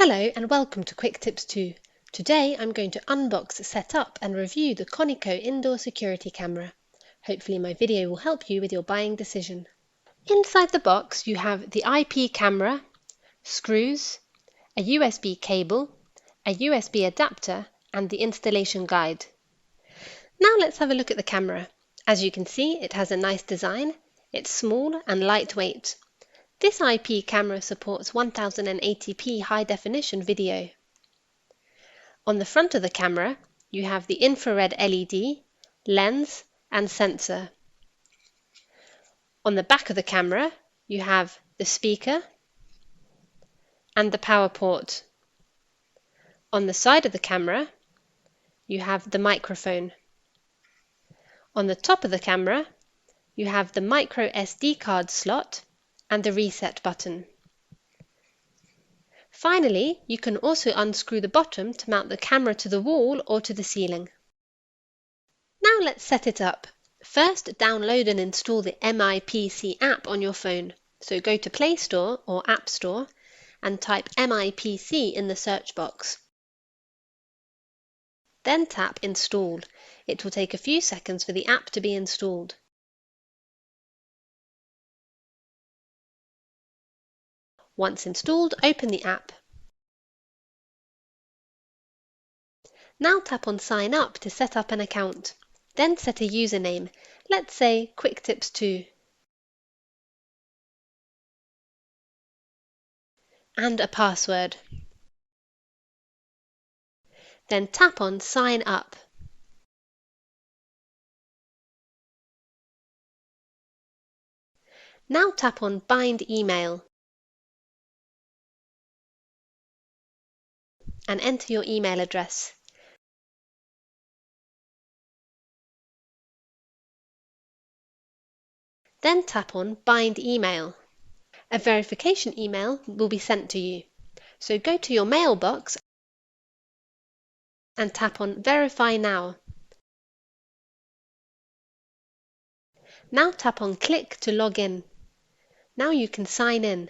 Hello and welcome to Quick Tips 2. Today I'm going to unbox, set up and review the Conico Indoor Security Camera. Hopefully my video will help you with your buying decision. Inside the box you have the IP camera, screws, a USB cable, a USB adapter and the installation guide. Now let's have a look at the camera. As you can see, it has a nice design. It's small and lightweight. This IP camera supports 1080p high-definition video. On the front of the camera, you have the infrared LED, lens, and sensor. On the back of the camera, you have the speaker and the power port. On the side of the camera, you have the microphone. On the top of the camera, you have the micro SD card slot and the reset button. Finally, you can also unscrew the bottom to mount the camera to the wall or to the ceiling. Now let's set it up. First, download and install the Mipc app on your phone. So go to Play Store or App Store and type Mipc in the search box. Then tap Install. It will take a few seconds for the app to be installed. Once installed, open the app. Now tap on Sign Up to set up an account. Then set a username, let's say Quick Tips 2. And a password. Then tap on Sign Up. Now tap on Bind Email. And enter your email address. Then tap on Bind Email. A verification email will be sent to you. So go to your mailbox and tap on Verify Now. Now tap on Click to log in. Now you can sign in.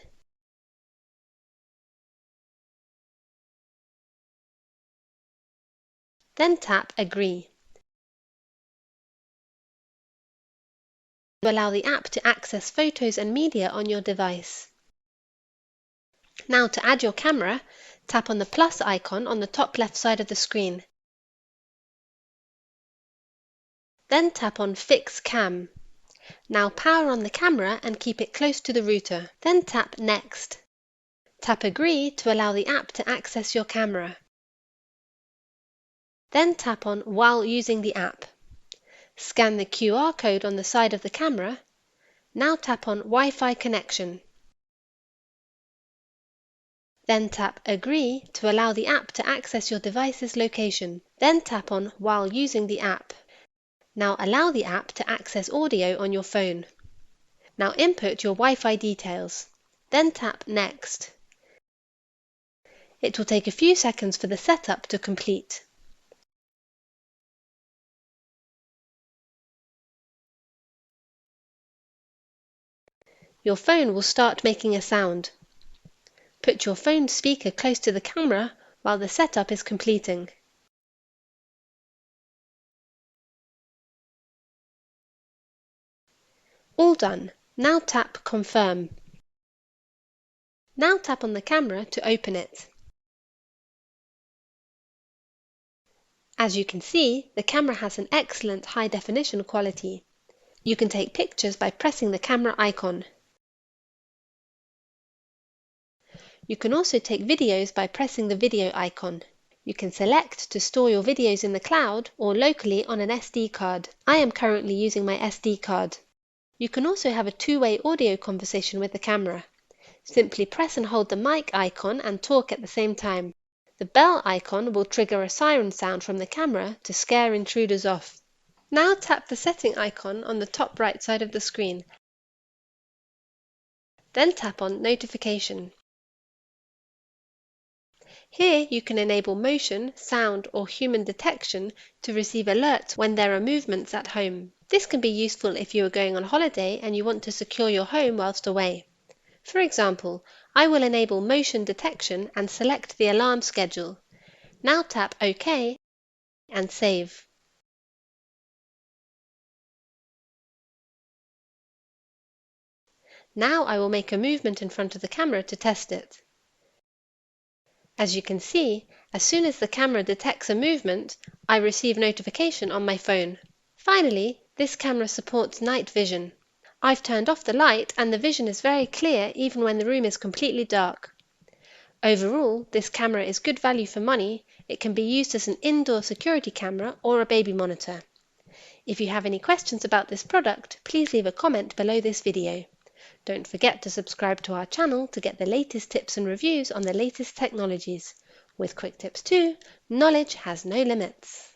Then tap Agree. To allow the app to access photos and media on your device. Now to add your camera, tap on the plus icon on the top left side of the screen. Then tap on Fix Cam. Now power on the camera and keep it close to the router. Then tap Next. Tap Agree to allow the app to access your camera. Then tap on While using the app. Scan the QR code on the side of the camera. Now tap on Wi-Fi connection. Then tap Agree to allow the app to access your device's location. Then tap on While using the app. Now allow the app to access audio on your phone. Now input your Wi-Fi details. Then tap Next. It will take a few seconds for the setup to complete. Your phone will start making a sound. Put your phone speaker close to the camera while the setup is completing. All done. Now tap Confirm. Now tap on the camera to open it. As you can see, the camera has an excellent high-definition quality. You can take pictures by pressing the camera icon. You can also take videos by pressing the video icon. You can select to store your videos in the cloud or locally on an SD card. I am currently using my SD card. You can also have a two-way audio conversation with the camera. Simply press and hold the mic icon and talk at the same time. The bell icon will trigger a siren sound from the camera to scare intruders off. Now tap the setting icon on the top right side of the screen. Then tap on Notification. Here you can enable motion, sound or human detection to receive alerts when there are movements at home. This can be useful if you are going on holiday and you want to secure your home whilst away. For example, I will enable motion detection and select the alarm schedule. Now tap OK and save. Now I will make a movement in front of the camera to test it. As you can see, as soon as the camera detects a movement, I receive notification on my phone. Finally, this camera supports night vision. I've turned off the light and the vision is very clear even when the room is completely dark. Overall, this camera is good value for money. It can be used as an indoor security camera or a baby monitor. If you have any questions about this product, please leave a comment below this video. Don't forget to subscribe to our channel to get the latest tips and reviews on the latest technologies. With quick tips too, knowledge has no limits.